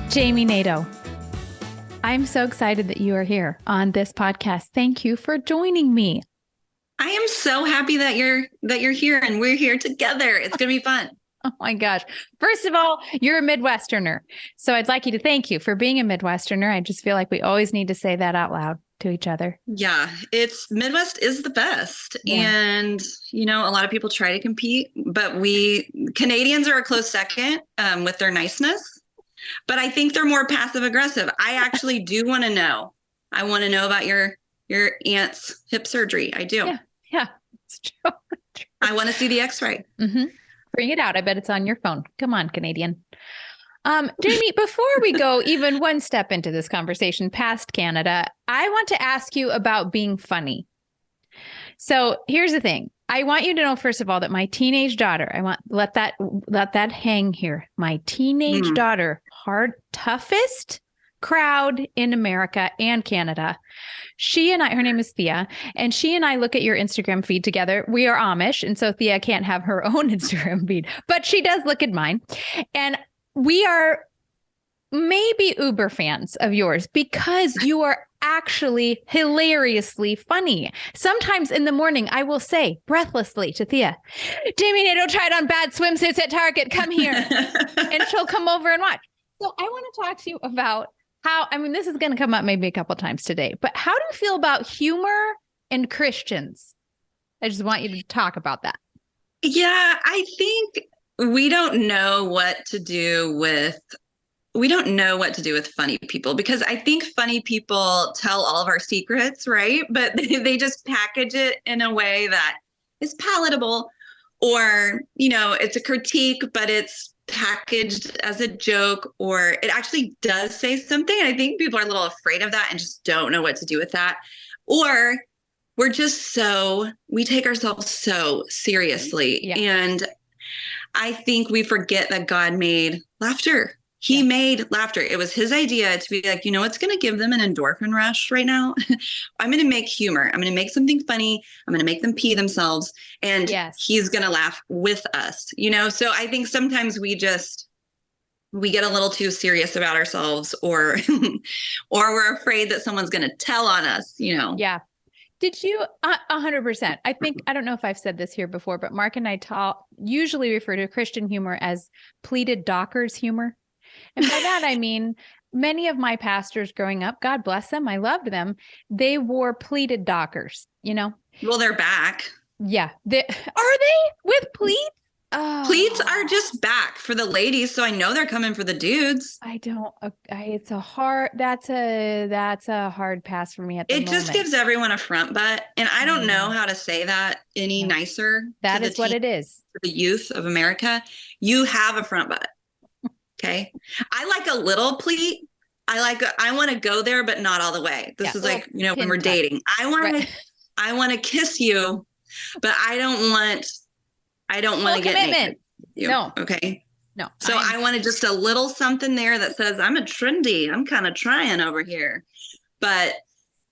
Jami Nato, I'm so excited that you are here on this podcast. Thank you for joining me. I am so happy that you're here and we're here together. It's going to be fun. Oh my gosh. First of all, you're a Midwesterner. So I'd like you to thank you for being a Midwesterner. I just feel like we always need to say that out loud to each other. Yeah, Midwest is the best. Yeah. And, a lot of people try to compete, but Canadians are a close second with their niceness. But I think they're more passive aggressive. I actually do want to know. I want to know about your aunt's hip surgery. I do. Yeah. It's true. I want to see the x-ray. Mm-hmm. Bring it out. I bet it's on your phone. Come on, Canadian. Jami, before we go even one step into this conversation past Canada, I want to ask you about being funny. So here's the thing. I want you to know, first of all, that my teenage daughter, let that hang here. My teenage daughter, toughest crowd in America and Canada. Her name is Thea, and she and I look at your Instagram feed together. We are Amish, and so Thea can't have her own Instagram feed, but she does look at mine. And we are maybe uber fans of yours because you are actually hilariously funny. Sometimes in the morning, I will say breathlessly to Thea, Jami Nato tried on bad swimsuits at Target. Come here. And she'll come over and watch. So I want to talk to you about this is going to come up maybe a couple times today, but how do you feel about humor and Christians? I just want you to talk about that. Yeah, I think we don't know what to do with funny people, because I think funny people tell all of our secrets, right? But they just package it in a way that is palatable, or, it's a critique, but it's packaged as a joke, or it actually does say something. And I think people are a little afraid of that and just don't know what to do with that. Or we take ourselves so seriously. Yeah. And I think we forget that God made laughter. He made laughter. It was his idea to be like, what's going to give them an endorphin rush right now? I'm going to make humor. I'm going to make something funny. I'm going to make them pee themselves. And he's going to laugh with us, So I think sometimes we get a little too serious about ourselves, or we're afraid that someone's going to tell on us, Yeah. Did you 100%? I don't know if I've said this here before, but Mark and I usually refer to Christian humor as pleated Dockers humor. And by that, I mean, many of my pastors growing up, God bless them, I loved them, they wore pleated Dockers, Well, they're back. Yeah. Are they with pleats? Oh. Pleats are just back for the ladies, so I know they're coming for the dudes. That's a hard pass for me at the moment. It just gives everyone a front butt, and I don't know how to say that any nicer. That is what it is. For the youth of America, you have a front butt. Okay. I like a little pleat. I want to go there, but not all the way. This is like, when we're dating, I want to kiss you, but I don't want to get naked with you. No. Okay. No. So I wanted just a little something there that says I'm I'm kind of trying over here. But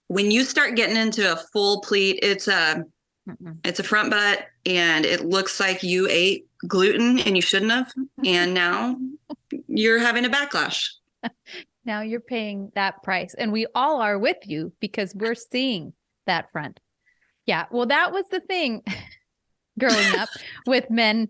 when you start getting into a full pleat, it's a front butt, and it looks like you ate gluten and you shouldn't have. And now you're having a backlash. Now you're paying that price, and we all are with you because we're seeing that front. Yeah. Well, that was the thing growing up with men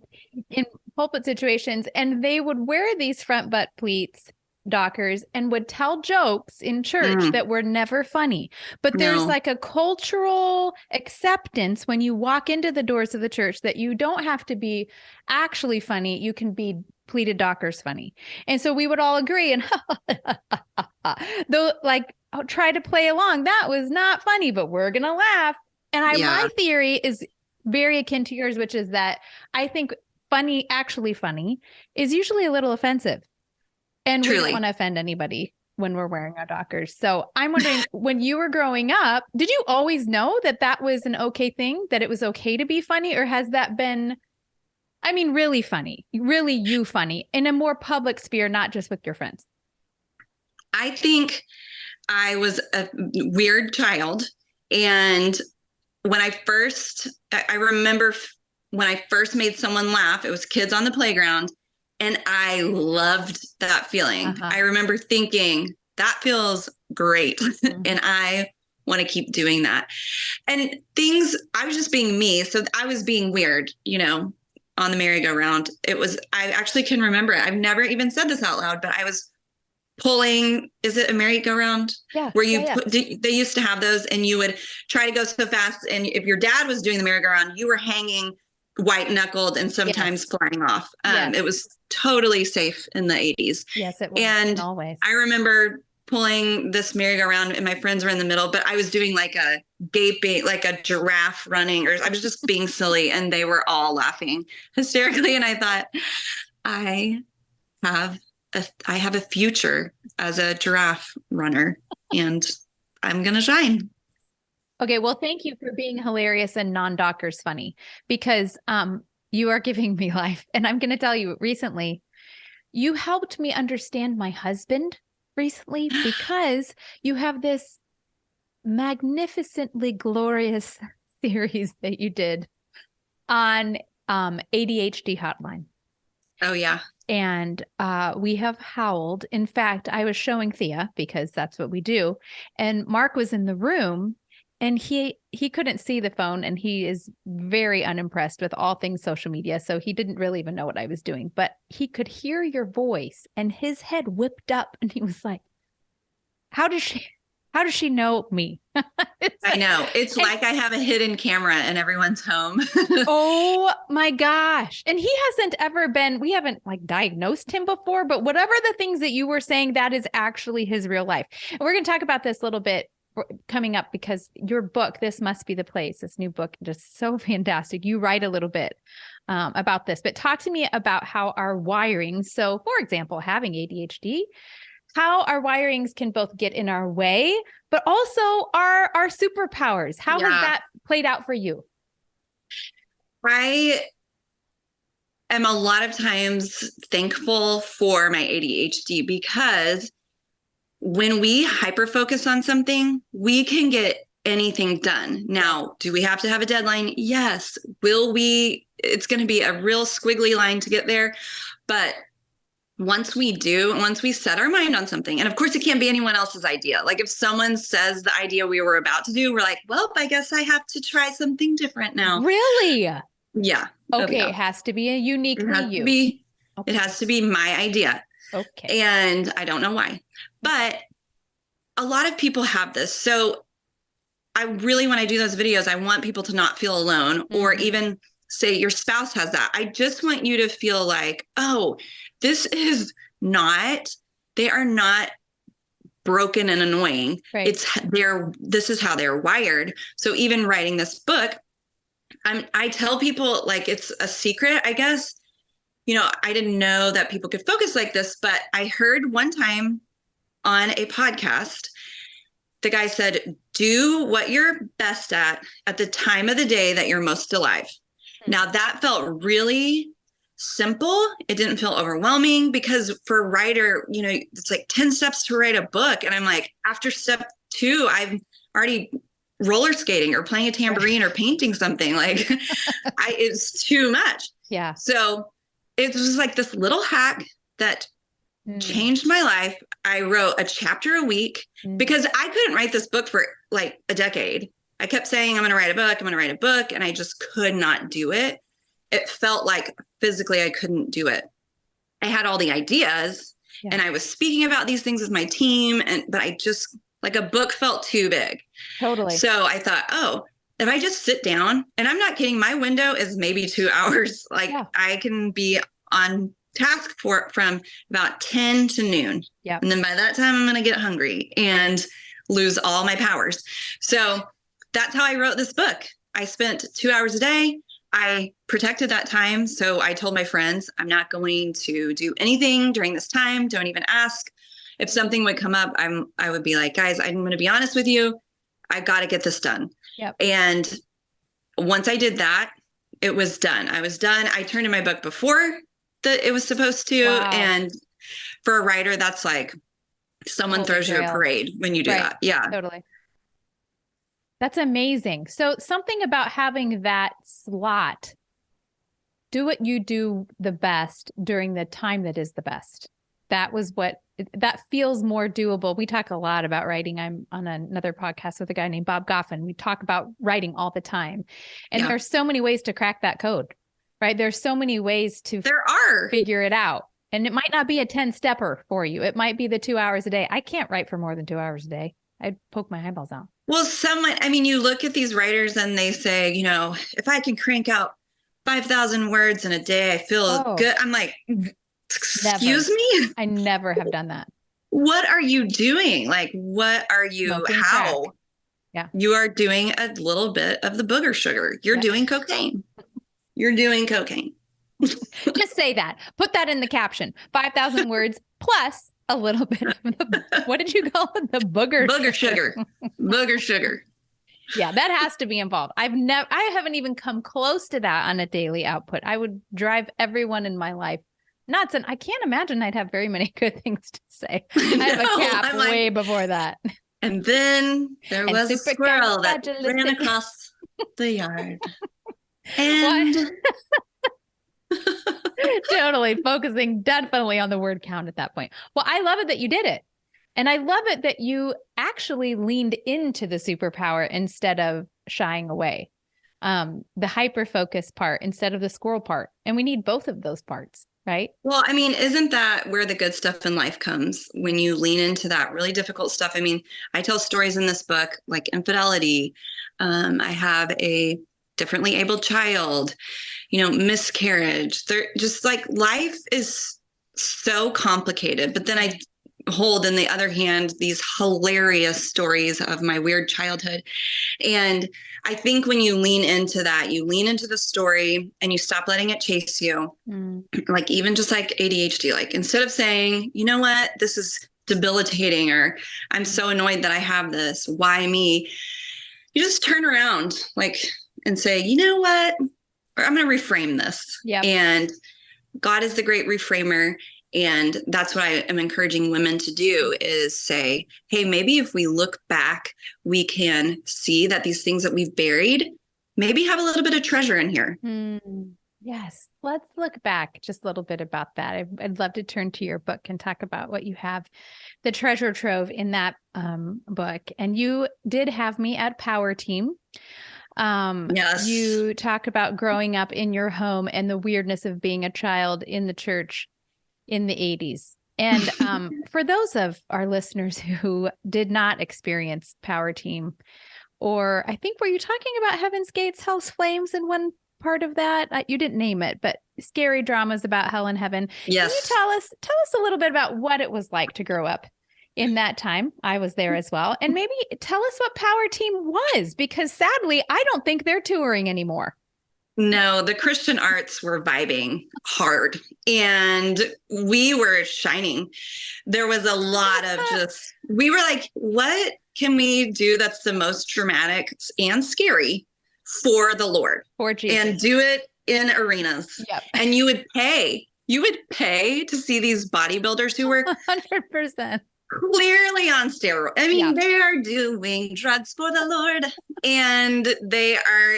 in pulpit situations, and they would wear these front butt pleats, Dockers, and would tell jokes in church that were never funny. But there's like a cultural acceptance when you walk into the doors of the church that you don't have to be actually funny. You can be pleated Dockers funny. And so we would all agree and try to play along. That was not funny, but we're going to laugh. And my theory is very akin to yours, which is that I think actually funny is usually a little offensive. And we don't want to offend anybody when we're wearing our Dockers. So I'm wondering, when you were growing up, did you always know that was an okay thing, that it was okay to be funny? Or has that been, really funny, really you funny in a more public sphere, not just with your friends? I think I was a weird child. And I remember when I first made someone laugh, it was kids on the playground. And I loved that feeling. I remember thinking, that feels great. And I want to keep doing that. And I was just being me. So I was being weird, on the merry-go-round. I actually can remember it. I've never even said this out loud, but I was pulling, is it a merry-go-round? Yeah. Where they used to have those, and you would try to go so fast. And if your dad was doing the merry-go-round, you were hanging white knuckled and sometimes flying off. It was totally safe in the 80s. Yes, it was. And always. I remember pulling this merry-go-round and my friends were in the middle, but I was doing like a gaping, like a giraffe running, or I was just being silly, and they were all laughing hysterically. And I thought, I have a future as a giraffe runner, and I'm going to shine. Okay. Well, thank you for being hilarious and non-Dockers funny, because you are giving me life. And I'm going to tell you, recently, you helped me understand my husband recently, because you have this magnificently glorious series that you did on ADHD Hotline. Oh, yeah. And we have howled. In fact, I was showing Thea, because that's what we do. And Mark was in the room, and he couldn't see the phone, and he is very unimpressed with all things social media. So he didn't really even know what I was doing, but he could hear your voice, and his head whipped up, and he was like, how does she know me? I know. It's like I have a hidden camera in everyone's home. Oh my gosh. And we haven't like diagnosed him before, but whatever the things that you were saying, that is actually his real life. And we're going to talk about this a little bit coming up, because your book, This Must Be the Place, this new book, just so fantastic. You write a little bit about this, but talk to me about how our wiring. So for example, having ADHD, how our wirings can both get in our way, but also our superpowers. How has that played out for you? I am a lot of times thankful for my ADHD, because when we hyper-focus on something, we can get anything done. Now, do we have to have a deadline? Yes. Will we? It's going to be a real squiggly line to get there. But once we set our mind on something, and of course it can't be anyone else's idea. Like if someone says the idea we were about to do, we're like, well, I guess I have to try something different now. Really? Yeah. Okay. It has to be a uniquely you. It has to be my idea. Okay. And I don't know why, but a lot of people have this. So I really, when I do those videos, I want people to not feel alone, or even say your spouse has that. I just want you to feel like, oh, they are not broken and annoying. Right. This is how they're wired. So even writing this book, I tell people, like, it's a secret, I guess. I didn't know that people could focus like this, but I heard one time on a podcast, the guy said, do what you're best at the time of the day that you're most alive. Now that felt really simple. It didn't feel overwhelming, because for a writer, it's like 10 steps to write a book. And I'm like, after step 2, I'm already roller skating or playing a tambourine or painting something. Like it's too much. Yeah. So it was like this little hack that changed my life. I wrote a chapter a week, because I couldn't write this book for like a decade. I kept saying, I'm going to write a book. And I just could not do it. It felt like physically I couldn't do it. I had all the ideas and I was speaking about these things with my team, but I just, like, a book felt too big. Totally. So I thought, oh, if I just sit down, and I'm not kidding, my window is maybe 2 hours. Like I can be on task from about 10 to noon. Yeah. And then by that time I'm going to get hungry and lose all my powers. So that's how I wrote this book. I spent 2 hours a day. I protected that time. So I told my friends, I'm not going to do anything during this time. Don't even ask. If something would come up, I would be like, guys, I'm going to be honest with you. I got to get this done. Yep. And once I did that, it was done. I was done. I turned in my book before it was supposed to. Wow. And for a writer, that's like someone throws you a parade when you do that. Yeah, totally. That's amazing. So something about having that slot do what you do the best during the time that is the best. That feels more doable. We talk a lot about writing. I'm on another podcast with a guy named Bob Goffin. We talk about writing all the time. And there's so many ways to crack that code, right? There's so many ways to figure it out. And it might not be a 10-stepper for you. It might be the 2 hours a day. I can't write for more than 2 hours a day. I'd poke my eyeballs out. Well, you look at these writers and they say, if I can crank out 5,000 words in a day, I feel good. I'm like, excuse me? I never have done that. What are you doing? Like, what are you, how? Crack. Yeah. You are doing a little bit of the booger sugar. You're doing cocaine. You're doing cocaine. Just say that. Put that in the caption. 5,000 words plus a little bit of the, what did you call it? The booger sugar. Booger sugar. Yeah, that has to be involved. I haven't even come close to that on a daily output. I would drive everyone in my life nuts. And I can't imagine I'd have very many good things to say. I have a cap way before that. And then there was a squirrel that ran across the yard. And totally focusing definitely on the word count at that point. Well, I love it that you did it. And I love it that you actually leaned into the superpower instead of shying away. The hyper-focus part instead of the squirrel part. And we need both of those parts, right? Well, isn't that where the good stuff in life comes? When you lean into that really difficult stuff. I tell stories in this book, like infidelity. I have a differently abled child, miscarriage. They're just like, life is so complicated. But then I hold, in the other hand, these hilarious stories of my weird childhood. And I think when you lean into that, you lean into the story and you stop letting it chase you. Like, even just like ADHD, like, instead of saying, you know what, this is debilitating, or I'm so annoyed that I have this, why me? You just turn around, like, and say, you know what, or I'm going to reframe this. Yeah. And God is the great reframer. And that's what I am encouraging women to do, is say, hey, maybe if we look back, we can see that these things that we've buried maybe have a little bit of treasure in here. Yes. Let's look back just a little bit about that. I'd love to turn to your book and talk about what you have, the treasure trove in that book. And you did have me at Power Team. Yes. You talk about growing up in your home and the weirdness of being a child in the church in the 80s. And for those of our listeners who did not experience Power Team, or I think, were you talking about Heaven's Gates, Hell's Flames in one part of that? You didn't name it, but scary dramas about hell and heaven. Yes. Can you tell us a little bit about what it was like to grow up in that time? I was there as well. And maybe tell us what Power Team was, because sadly, I don't think they're touring anymore. No, the Christian arts were vibing hard and we were shining. There was a lot of we were like, what can we do that's the most dramatic and scary for the Lord? For Jesus. And do it in arenas. Yep. And you would pay to see these bodybuilders who were 100%. Clearly on steroids. They are doing drugs for the Lord, and they are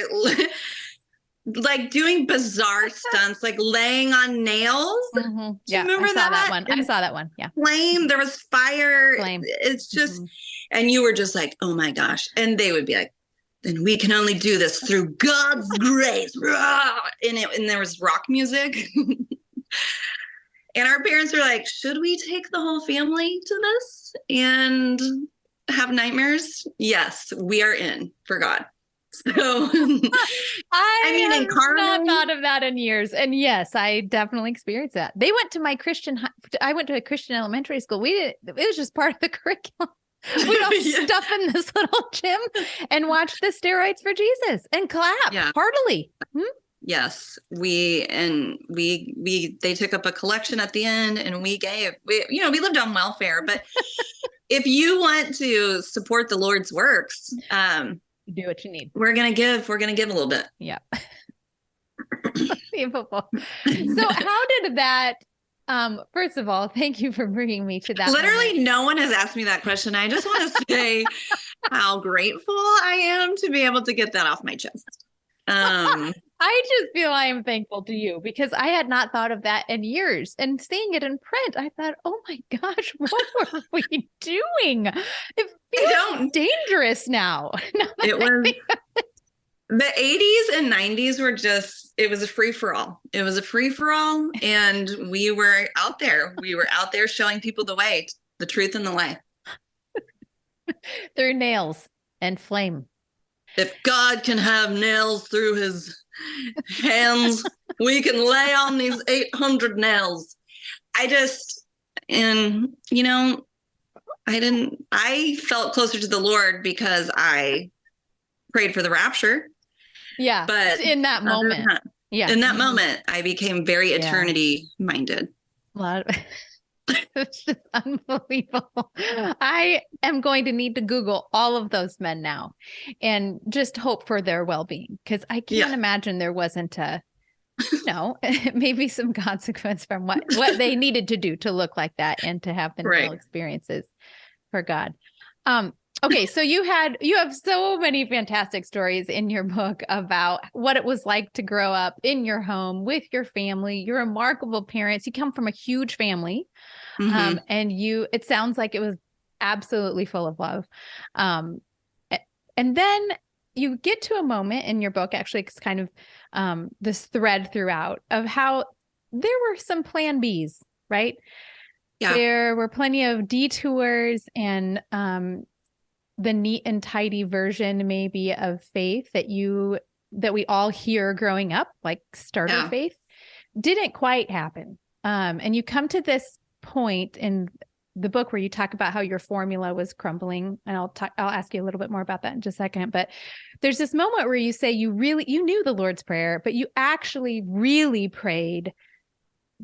like doing bizarre stunts, like laying on nails. Mm-hmm. Yeah, remember I saw that one. I saw that one. Yeah. Flame. There was fire. Flame. It's just, and you were just like, oh my gosh. And they would be like, then we can only do this through God's grace. And there was rock music. And our parents were like, should we take the whole family to this and have nightmares? Yes, we are in for God. So, I in Carmel, not thought of that in years. And yes, I definitely experienced that. They went to I went to a Christian elementary school. It was just part of the curriculum. We'd all stuff in this little gym and watch the Steroids for Jesus and clap heartily. Yes, they took up a collection at the end, and we lived on welfare. But if you want to support the Lord's works, do what you need. We're gonna give a little bit. Yeah. Beautiful. So how did that? First of all, thank you for bringing me to that. Literally, moment. No one has asked me that question. I just want to say how grateful I am to be able to get that off my chest. I just feel I am thankful to you because I had not thought of that in years. And seeing it in print, I thought, oh my gosh, what were we doing? It feels dangerous now. It was the 80s and 90s were just, it was a free for all. It was a free for all. And we were out there. We were out there showing people the way, the truth and the light. Through nails and flame. If God can have nails through his hands, we can lay on these 800 nails. I felt closer to the Lord because I prayed for the rapture. Yeah. But in that moment. In that moment, I became very eternity minded. A lot of it's just unbelievable. I am going to need to Google all of those men now and just hope for their well-being, because I can't imagine there wasn't maybe some consequence from what they needed to do to look like that and to have the real experiences for God. Okay, so you have so many fantastic stories in your book about what it was like to grow up in your home with your family, your remarkable parents. You come from a huge family, and it sounds like it was absolutely full of love. And then you get to a moment in your book, actually, it's kind of this thread throughout of how there were some plan Bs, right? Yeah. There were plenty of detours and the neat and tidy version maybe of faith that we all hear growing up, like starter faith, didn't quite happen. And you come to this point in the book where you talk about how your formula was crumbling. And I'll ask you a little bit more about that in just a second. But there's this moment where you say you knew the Lord's Prayer, but you actually really prayed,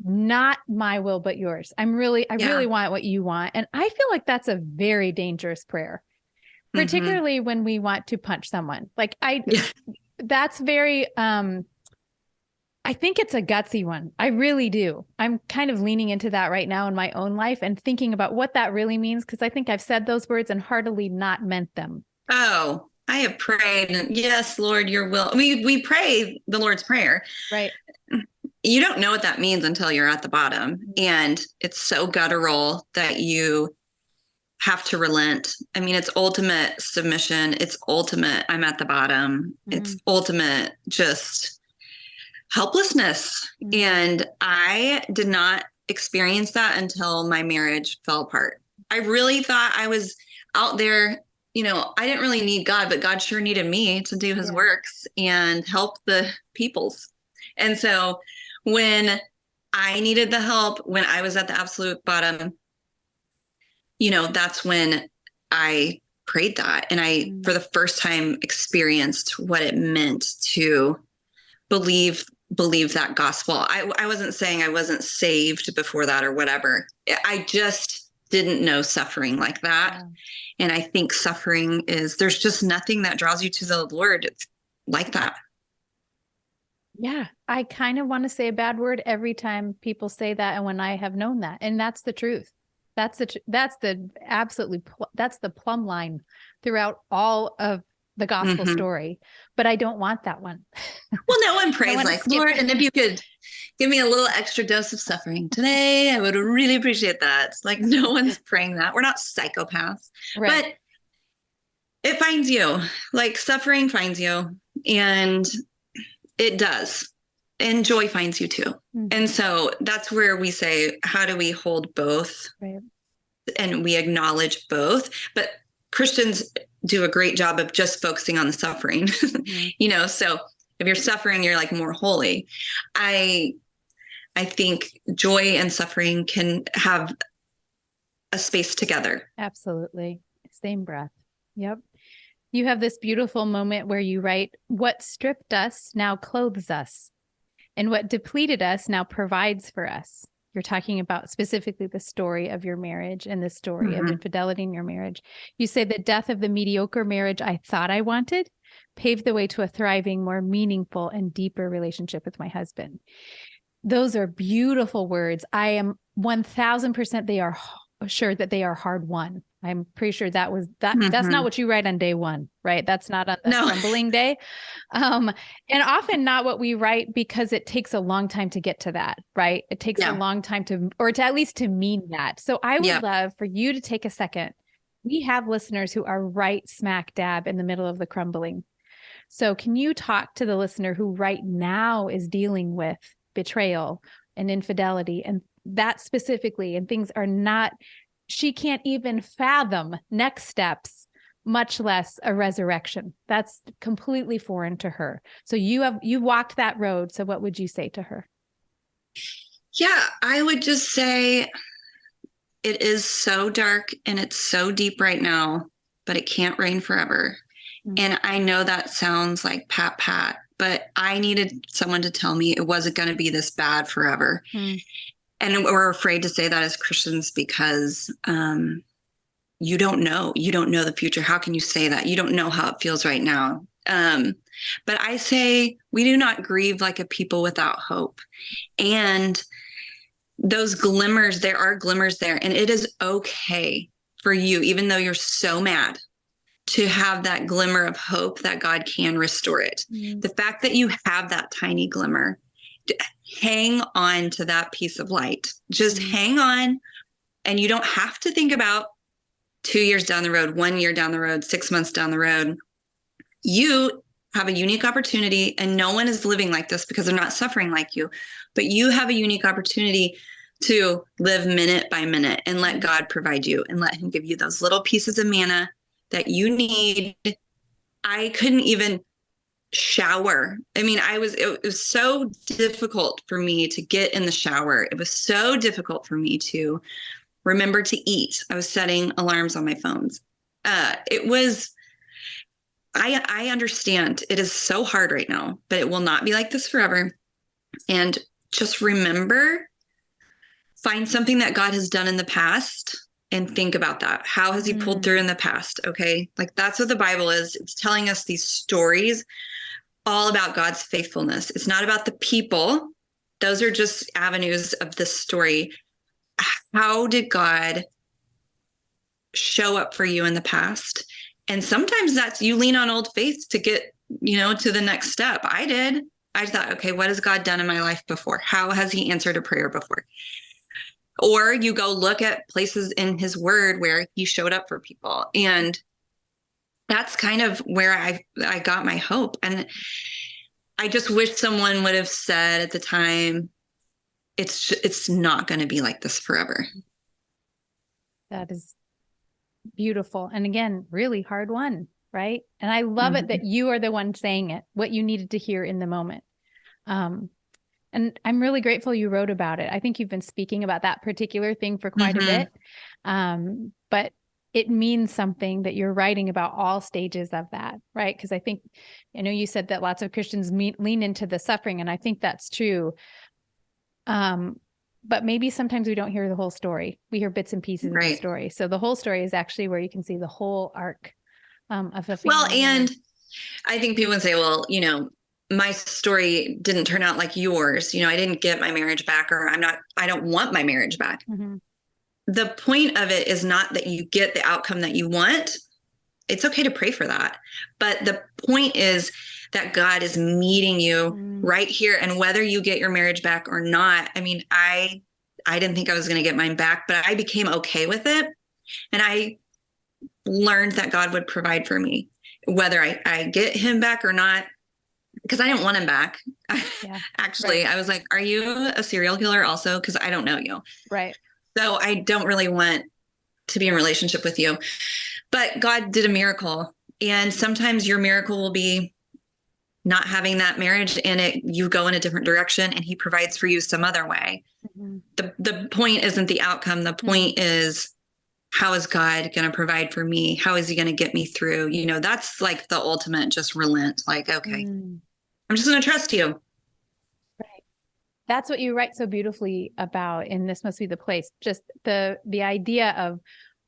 not my will, but yours. I really want what you want. And I feel like that's a very dangerous prayer. Particularly when we want to punch someone. That's very, I think it's a gutsy one. I really do. I'm kind of leaning into that right now in my own life and thinking about what that really means, because I think I've said those words and heartily not meant them. Oh, I have prayed. Yes, Lord, your will. We pray the Lord's Prayer. Right. You don't know what that means until you're at the bottom. And it's so guttural that you have to relent. I mean, it's ultimate submission. It's ultimate, I'm at the bottom. It's ultimate just helplessness. And I did not experience that until my marriage fell apart. I really thought I was out there, I didn't really need God, but God sure needed me to do his works and help the peoples. And so when I needed the help, when I was at the absolute bottom, that's when I prayed that. And I, for the first time, experienced what it meant to believe that gospel. I wasn't saying I wasn't saved before that or whatever. I just didn't know suffering like that. Yeah. And I think suffering there's just nothing that draws you to the Lord like that. Yeah. I kind of want to say a bad word every time people say that. And when I have known that, and that's the truth. That's the plumb line throughout all of the gospel story, but I don't want that one. Well, no one prays like, Lord, and if you could give me a little extra dose of suffering today, I would really appreciate that. It's like, no one's praying that. We're not psychopaths, right. But it finds you, like suffering finds you, and it does. And joy finds you too. And so that's where we say, how do we hold both? Right. And we acknowledge both, but Christians do a great job of just focusing on the suffering, so if you're suffering, you're like more holy. I think joy and suffering can have a space together. Absolutely. Same breath. Yep. You have this beautiful moment where you write, what stripped us now clothes us, and what depleted us now provides for us. You're talking about specifically the story of your marriage and the story of infidelity in your marriage. You say the death of the mediocre marriage I thought I wanted paved the way to a thriving, more meaningful and deeper relationship with my husband. Those are beautiful words. I am 1000% they are sure that they are hard won. I'm pretty sure that was that. Mm-hmm. That's not what you write on day one, right? That's not on the crumbling day. And often not what we write, because it takes a long time to get to that, right? It takes a long time to, or to at least to mean that. So I would love for you to take a second. We have listeners who are right smack dab in the middle of the crumbling. So can you talk to the listener who right now is dealing with betrayal and infidelity and that specifically, and things are not, she can't even fathom next steps, much less a resurrection. That's completely foreign to her. So you've walked that road. So what would you say to her? Yeah, I would just say it is so dark and it's so deep right now, but it can't rain forever. And I know that sounds like pat, but I needed someone to tell me it wasn't going to be this bad forever. And we're afraid to say that as Christians because you don't know. You don't know the future. How can you say that? You don't know how it feels right now. But I say we do not grieve like a people without hope. And those glimmers, there are glimmers there. And it is okay for you, even though you're so mad, to have that glimmer of hope that God can restore it. The fact that you have that tiny glimmer, hang on to that piece of light. Just hang on. And you don't have to think about 2 years down the road, 1 year down the road, 6 months down the road. You have a unique opportunity, and no one is living like this because they're not suffering like you, but you have a unique opportunity to live minute by minute and let God provide you and let him give you those little pieces of manna that you need. I couldn't even shower. I mean, it was so difficult for me to get in the shower. It was so difficult for me to remember to eat. I was setting alarms on my phones. I understand it is so hard right now, but it will not be like this forever. And just remember, find something that God has done in the past and think about that. How has he pulled through in the past? Okay. Like that's what the Bible is. It's telling us these stories all about God's faithfulness. It's not about the people. Those are just avenues of this story. How did God show up for you in the past? And sometimes that's you lean on old faith to get, to the next step. I did. I thought, okay, what has God done in my life before? How has he answered a prayer before? Or you go look at places in his word where he showed up for people. And that's kind of where I got my hope. And I just wish someone would have said at the time, it's not going to be like this forever. That is beautiful. And again, really hard one, right? And I love it that you are the one saying it, what you needed to hear in the moment. And I'm really grateful you wrote about it. I think you've been speaking about that particular thing for quite a bit. But it means something that you're writing about all stages of that, right? Because I know you said that lots of Christians lean into the suffering, and I think that's true. But maybe sometimes we don't hear the whole story. We hear bits and pieces of the story. So the whole story is actually where you can see the whole arc of the family. Well, and I think people would say, well, my story didn't turn out like yours. I didn't get my marriage back, or I don't want my marriage back. The point of it is not that you get the outcome that you want. It's okay to pray for that. But the point is that God is meeting you right here. And whether you get your marriage back or not, I mean, I didn't think I was going to get mine back, but I became okay with it. And I learned that God would provide for me, whether I get him back or not, because I didn't want him back. Actually, I was like, are you a serial killer also? Because I don't know you. Right. So I don't really want to be in a relationship with you. But God did a miracle. And sometimes your miracle will be not having that marriage, and you go in a different direction, and he provides for you some other way. The point isn't the outcome. The point is, how is God going to provide for me? How is he going to get me through? That's like the ultimate, just relent. Like, okay, I'm just going to trust you. Right. That's what you write so beautifully about in This Must Be the Place. Just the idea of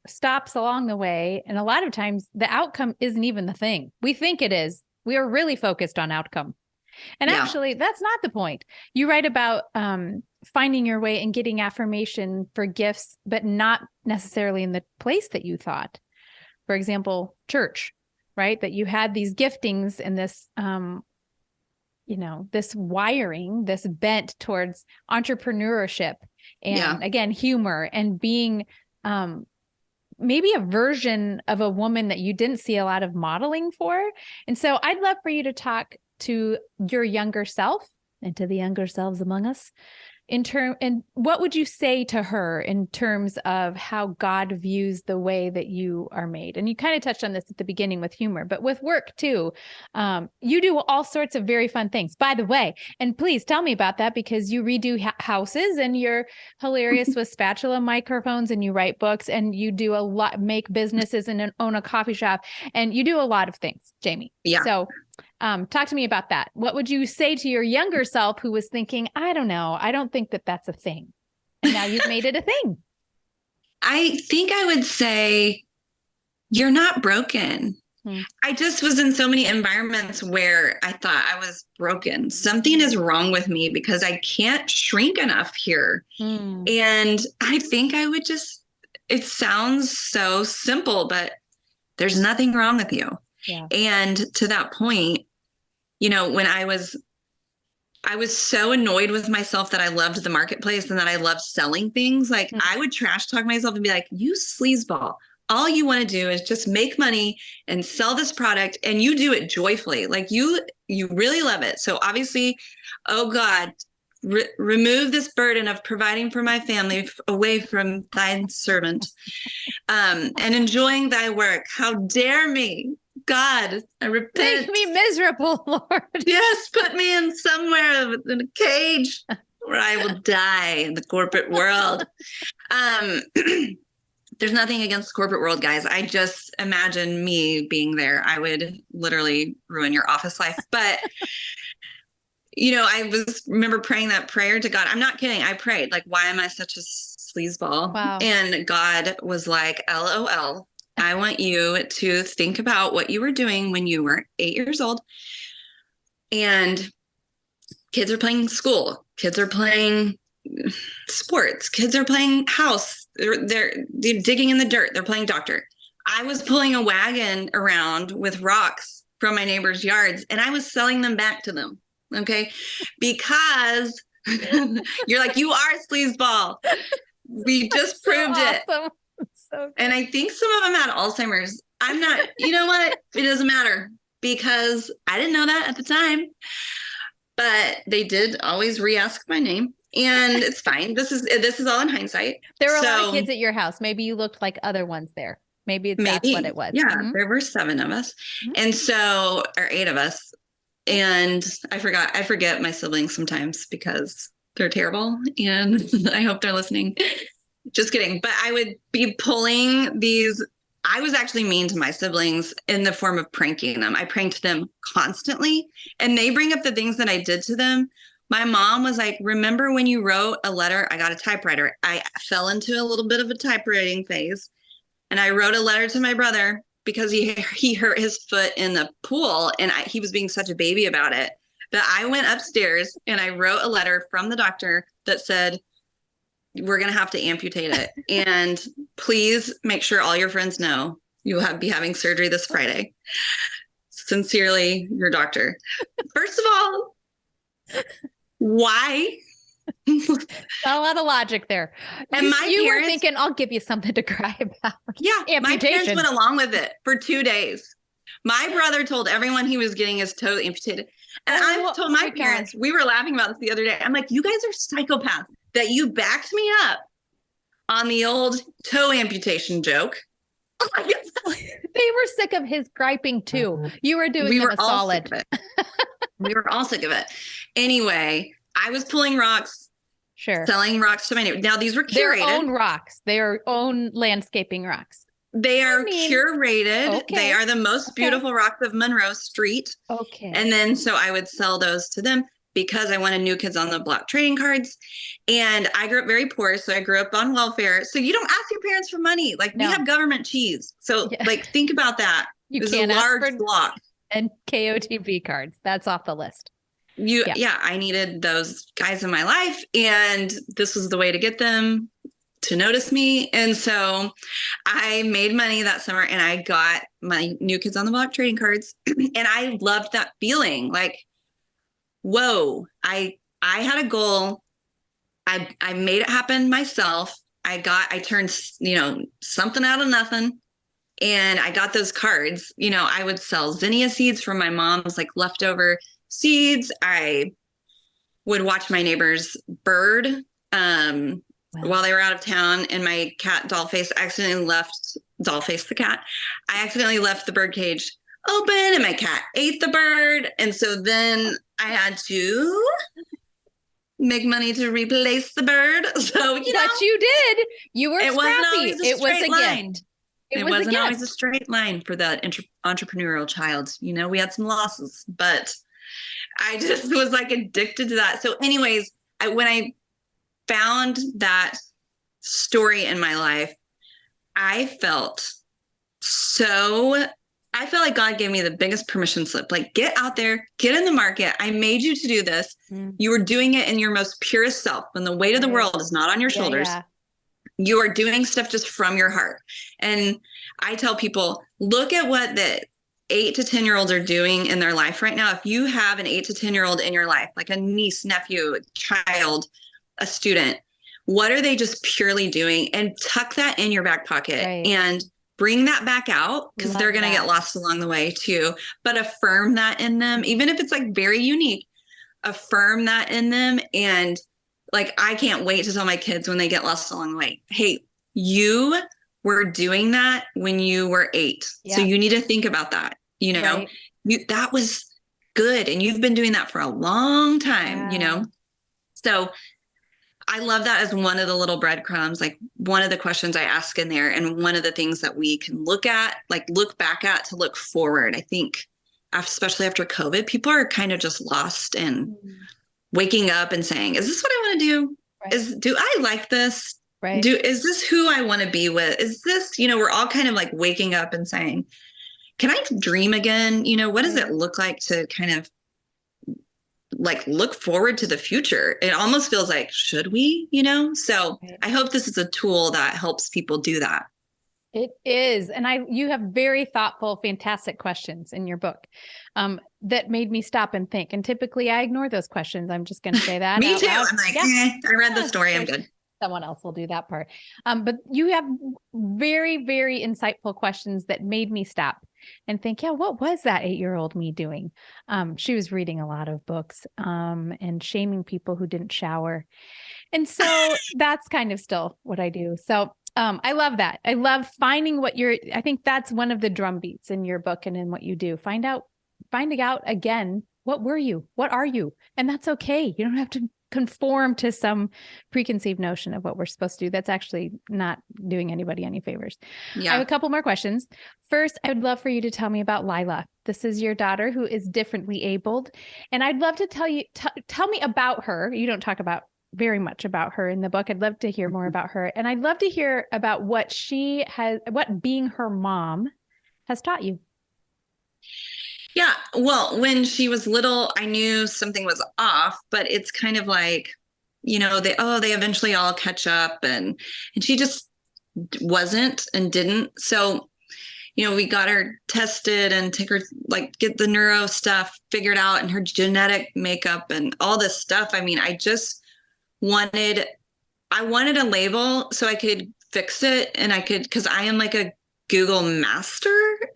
stops along the way. And a lot of times the outcome isn't even the thing. We think it is. We are really focused on outcome. And actually, that's not the point. You write about finding your way and getting affirmation for gifts, but not necessarily in the place that you thought. For example, church, right? That you had these giftings and this, this wiring, this bent towards entrepreneurship and again, humor and being maybe a version of a woman that you didn't see a lot of modeling for. And so I'd love for you to talk to your younger self and to the younger selves among us and what would you say to her in terms of how God views the way that you are made? And you kind of touched on this at the beginning with humor, but with work too. You do all sorts of very fun things, by the way. And please tell me about that, because you redo houses and you're hilarious with spatula microphones and you write books and you do a lot, make businesses and own a coffee shop. And you do a lot of things, Jami. Yeah. So talk to me about that. What would you say to your younger self who was thinking, I don't know, I don't think that that's a thing. And now you've made it a thing. I think I would say you're not broken. I just was in so many environments where I thought I was broken. Something is wrong with me because I can't shrink enough here. And I think I would it sounds so simple, but there's nothing wrong with you. Yeah. And to that point, when I was so annoyed with myself that I loved the marketplace and that I loved selling things. Like I would trash talk myself and be like, you sleazeball, all you want to do is just make money and sell this product. And you do it joyfully. Like you really love it. So obviously, oh God, remove this burden of providing for my family away from thy servant and enjoying thy work. How dare me? God, I repent. Make me miserable, Lord. Yes, put me in somewhere in a cage where I will die in the corporate world. There's nothing against the corporate world, guys. I just imagine me being there. I would literally ruin your office life. But, I remember praying that prayer to God. I'm not kidding. I prayed, like, why am I such a sleazeball? Wow. And God was like, LOL. I want you to think about what you were doing when you were 8 years old. And kids are playing school. Kids are playing sports. Kids are playing house. They're digging in the dirt. They're playing doctor. I was pulling a wagon around with rocks from my neighbors' yards, and I was selling them back to them. Okay. Because you're like, you are a sleazeball. We just proved it. So and I think some of them had Alzheimer's. I'm not, you know what? It doesn't matter because I didn't know that at the time, but they did always re-ask my name and it's fine. This is all in hindsight. There were a lot of kids at your house. Maybe you looked like other ones there. Maybe that's what it was. Yeah. There were 7 of us and so, or 8 of us. And I forget my siblings sometimes because they're terrible and I hope they're listening. Just kidding. But I would be pulling these. I was actually mean to my siblings in the form of pranking them. I pranked them constantly. And they bring up the things that I did to them. My mom was like, remember when you wrote a letter? I got a typewriter. I fell into a little bit of a typewriting phase. And I wrote a letter to my brother because he hurt his foot in the pool. And he was being such a baby about it. But I went upstairs and I wrote a letter from the doctor that said, we're going to have to amputate it. And please make sure all your friends know you'll be having surgery this Friday. Sincerely, your doctor. First of all, why? Not a lot of logic there. And you were thinking, I'll give you something to cry about. Yeah, my parents went along with it for 2 days. My brother told everyone he was getting his toe amputated. And I told my parents, we were laughing about this the other day. I'm like, you guys are psychopaths. That you backed me up on the old toe amputation joke. Oh my God. They were sick of his griping too. You were doing them a solid. We were all sick of it. Anyway, I was pulling rocks, selling rocks to my neighbor. Now these were curated. Their own rocks, their own landscaping rocks. They are curated. Okay. They are the most beautiful rocks of Monroe Street. Okay. And then so I would sell those to them. Because I wanted New Kids on the Block trading cards. And I grew up very poor. So I grew up on welfare. So you don't ask your parents for money. Like we have government cheese. So like, think about that. You can't ask for block. And KOTB cards. That's off the list. I needed those guys in my life, and this was the way to get them to notice me. And so I made money that summer, and I got my New Kids on the Block trading cards. And I loved that feeling, like, whoa, I had a goal. I made it happen myself. I turned, something out of nothing. And I got those cards. I would sell zinnia seeds from my mom's like leftover seeds. I would watch my neighbor's bird while they were out of town, and my cat Dollface Dollface the cat. I accidentally left the bird cage open, and my cat ate the bird. And so then I had to make money to replace the bird. So, but you did. You were scrappy. It was a gift. It wasn't always a straight line for the entrepreneurial child. We had some losses, but I just was like addicted to that. So anyways, when I found that story in my life, I felt like God gave me the biggest permission slip. Like, get out there, get in the market. I made you to do this. You were doing it in your most purest self, when the weight of the world is not on your shoulders. Yeah. You are doing stuff just from your heart. And I tell people, look at what the 8 to 10-year-olds are doing in their life right now. If you have an 8 to 10-year-old in your life, like a niece, nephew, a child, a student, what are they just purely doing? And tuck that in your back pocket and bring that back out, because they're going to get lost along the way too. But affirm that in them, even if it's like very unique, affirm that in them. And like, I can't wait to tell my kids when they get lost along the way, hey, you were doing that when you were 8. Yeah. So you need to think about that. That was good. And you've been doing that for a long time, So I love that as one of the little breadcrumbs, like one of the questions I ask in there, and one of the things that we can look back at to look forward. I think, especially after COVID, people are kind of just lost in waking up and saying, is this what I want to do? Right. Do I like this? Right. Is this who I want to be with? Is this, we're all kind of like waking up and saying, can I dream again? What does it look like to kind of like look forward to the future? It almost feels like, should we, So I hope this is a tool that helps people do that. It is. And you have very thoughtful, fantastic questions in your book that made me stop and think. And typically I ignore those questions. I'm just going to say that. Me too. I'm like, I read the story. I'm good. Someone else will do that part. But you have very, very insightful questions that made me stop and think, what was that 8-year-old me doing? She was reading a lot of books and shaming people who didn't shower. And so that's kind of still what I do. So I love that. I love finding I think that's one of the drum beats in your book and in what you do. Finding out again, what were you? What are you? And that's okay. You don't have to conform to some preconceived notion of what we're supposed to do. That's actually not doing anybody any favors. Yeah. I have a couple more questions. First, I would love for you to tell me about Lila. This is your daughter who is differently abled. And I'd love to tell me about her. You don't talk about very much about her in the book. I'd love to hear more about her. And I'd love to hear about what being her mom has taught you. Yeah. Well, when she was little, I knew something was off, but it's kind of like, they eventually all catch up, and she just wasn't and didn't. So, we got her tested and take her, get the neuro stuff figured out, and her genetic makeup and all this stuff. I mean, I just wanted a label so I could fix it, and because I am like a Google master,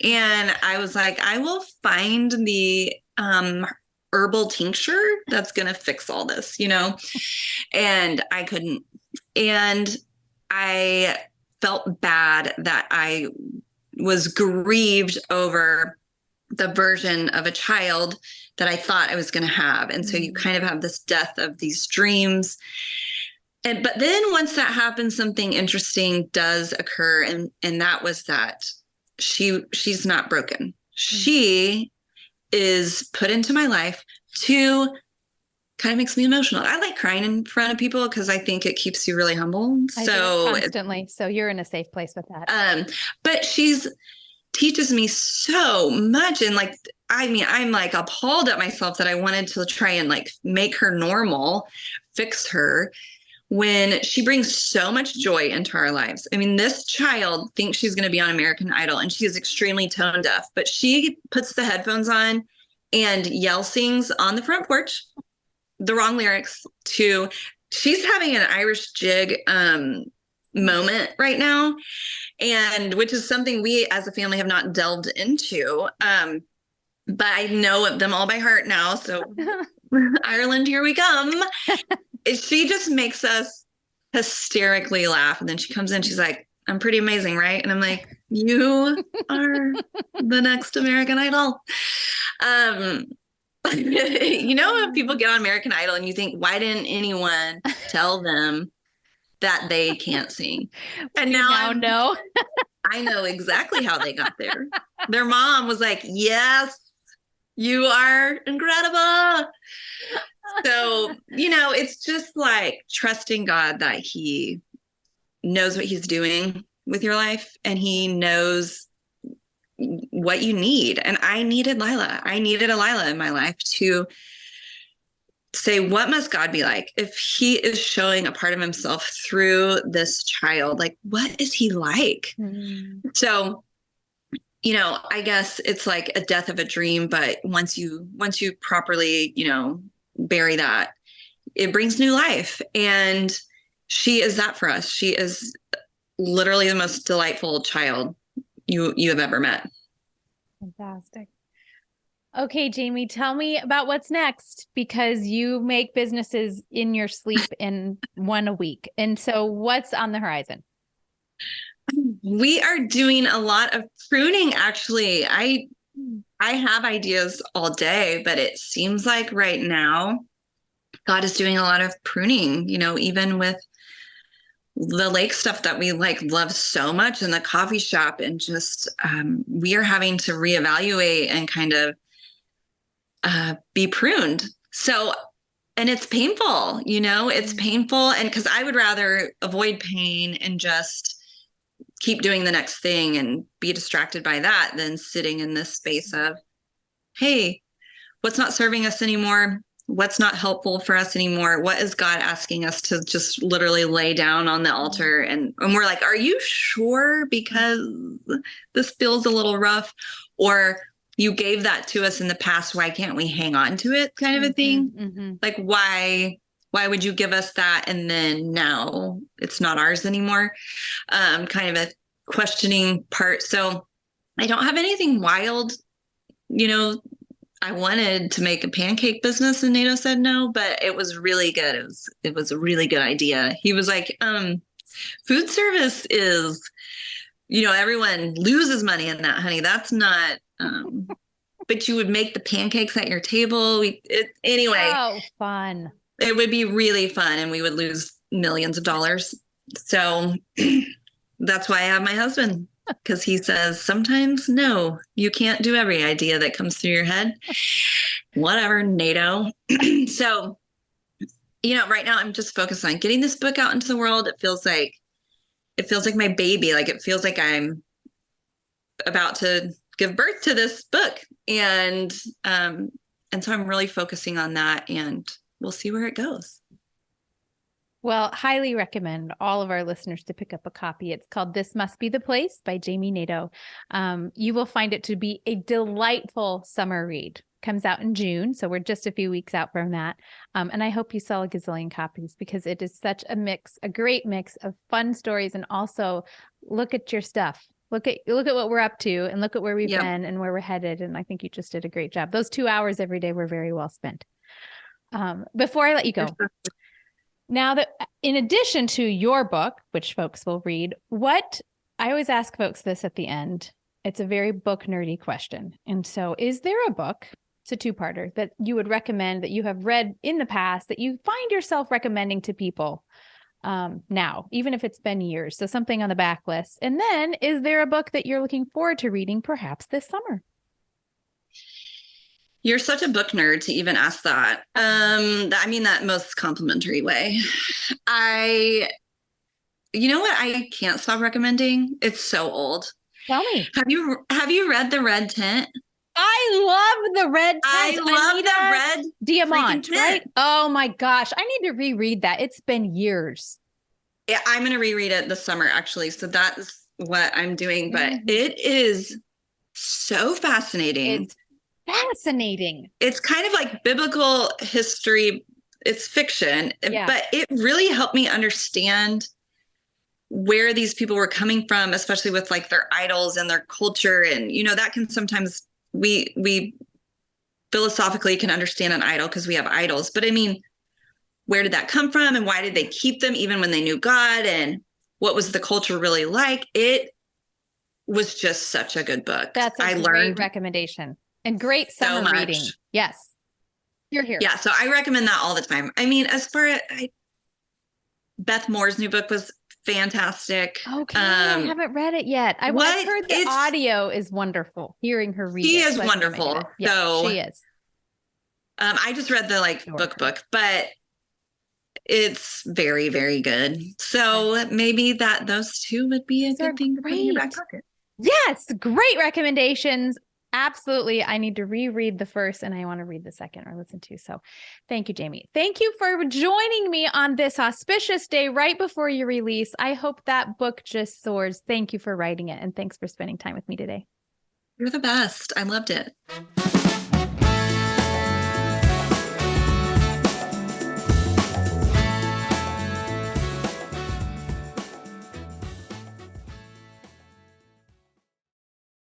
and I was like, I will find the herbal tincture that's going to fix all this, and I couldn't. And I felt bad that I was grieved over the version of a child that I thought I was going to have. And so you kind of have this death of these dreams. But then once that happens, something interesting does occur. And that was that she's not broken. She is put into my life to kind of makes me emotional. I like crying in front of people because I think it keeps you really humble. I do constantly. So you're in a safe place with that. But she's teaches me so much. And like, I mean, I'm like appalled at myself that I wanted to try and like make her normal, fix her, when she brings so much joy into our lives. I mean, this child thinks she's going to be on American Idol, and she is extremely tone deaf, but she puts the headphones on and yell sings on the front porch the wrong lyrics to, she's having an Irish jig moment right now, and which is something we as a family have not delved into. But I know them all by heart now. So Ireland, here we come. She just makes us hysterically laugh. And then she comes in, she's like, I'm pretty amazing, right? And I'm like, you are the next American Idol. You know, when people get on American Idol and you think, why didn't anyone tell them that they can't sing? And now I know. I know exactly how they got there. Their mom was like, yes, you are incredible. So, you know, it's just like trusting God that he knows what he's doing with your life, and he knows what you need. And I needed Lila. I needed a Lila in my life to say, what must God be like if he is showing a part of himself through this child? Like, what is he like? Mm-hmm. So, you know, I guess it's like a death of a dream, but once you properly, you know, bury that, it brings new life. And she is that for us. She is literally the most delightful child you have ever met. Fantastic. Okay, Jami, tell me about what's next, because you make businesses in your sleep in one a week. And so what's on the horizon? We are doing a lot of pruning, actually. I have ideas all day, but it seems like right now God is doing a lot of pruning, you know, even with the lake stuff that we like love so much in the coffee shop, and just we are having to reevaluate and kind of be pruned. So, and it's painful, you know, it's painful. And because I would rather avoid pain and just keep doing the next thing and be distracted by that than sitting in this space of, hey, what's not serving us anymore? What's not helpful for us anymore? What is God asking us to just literally lay down on the altar? And we're like, are you sure? Because this feels a little rough, or you gave that to us in the past. Why can't we hang on to it? Kind of a thing. Mm-hmm. Like, why would you give us that? And then now it's not ours anymore. Kind of a questioning part. So I don't have anything wild, you know. I wanted to make a pancake business, and Nato said no, but it was really good. It was a really good idea. He was like, food service is, you know, everyone loses money in that, honey. That's not, but you would make the pancakes at your table. Anyway. Oh, fun. It would be really fun, and we would lose millions of dollars. So that's why I have my husband. Because he says, sometimes, no, you can't do every idea that comes through your head. Whatever, NATO. So, you know, right now I'm just focused on getting this book out into the world. It feels like my baby. Like, it feels like I'm about to give birth to this book. And so I'm really focusing on that, and we'll see where it goes. Well, highly recommend all of our listeners to pick up a copy. It's called This Must Be the Place by Jami Nato. You will find it to be a delightful summer read. Comes out in June, so we're just a few weeks out from that. And I hope you sell a gazillion copies, because it is such a great mix of fun stories, and also look at your stuff. Look at what we're up to, and look at where we've been and where we're headed. And I think you just did a great job. Those 2 hours every day were very well spent. Before I let you go, now that in addition to your book, which folks will read, I always ask folks this at the end. It's a very book nerdy question. And so, is there a book, it's a two-parter, that you would recommend, that you have read in the past, that you find yourself recommending to people now, even if it's been years? So something on the backlist. And then, is there a book that you're looking forward to reading perhaps this summer? You're such a book nerd to even ask that. I mean that most complimentary way. You know what I can't stop recommending? It's so old. Tell me. Have you read The Red Tent? I love the red tent. I love the red diamond, tent. right? Oh my gosh. I need to reread that. It's been years. Yeah, I'm going to reread it this summer, actually. So that's what I'm doing. But it is so fascinating. It's fascinating. It's kind of like biblical history. It's fiction, but it really helped me understand where these people were coming from, especially with like their idols and their culture. And, you know, that can sometimes we philosophically can understand an idol because we have idols. But I mean, where did that come from? And why did they keep them even when they knew God? And what was the culture really like? It was just such a good book. That's a great recommendation and great summer reading. Yes. You're here. Yeah. So I recommend that all the time. I mean, as far as Beth Moore's new book was fantastic. Okay. I haven't read it yet. I've heard the audio is wonderful. Hearing her read she it. She is wonderful. Yeah, she is. I just read the book, but it's very, very good. So maybe those two would be a good thing to put in your back pocket. Yes. Great recommendations. Absolutely. I need to reread the first and I want to read the second or listen to. So thank you, Jami. Thank you for joining me on this auspicious day right before your release. I hope that book just soars. Thank you for writing it. And thanks for spending time with me today. You're the best. I loved it.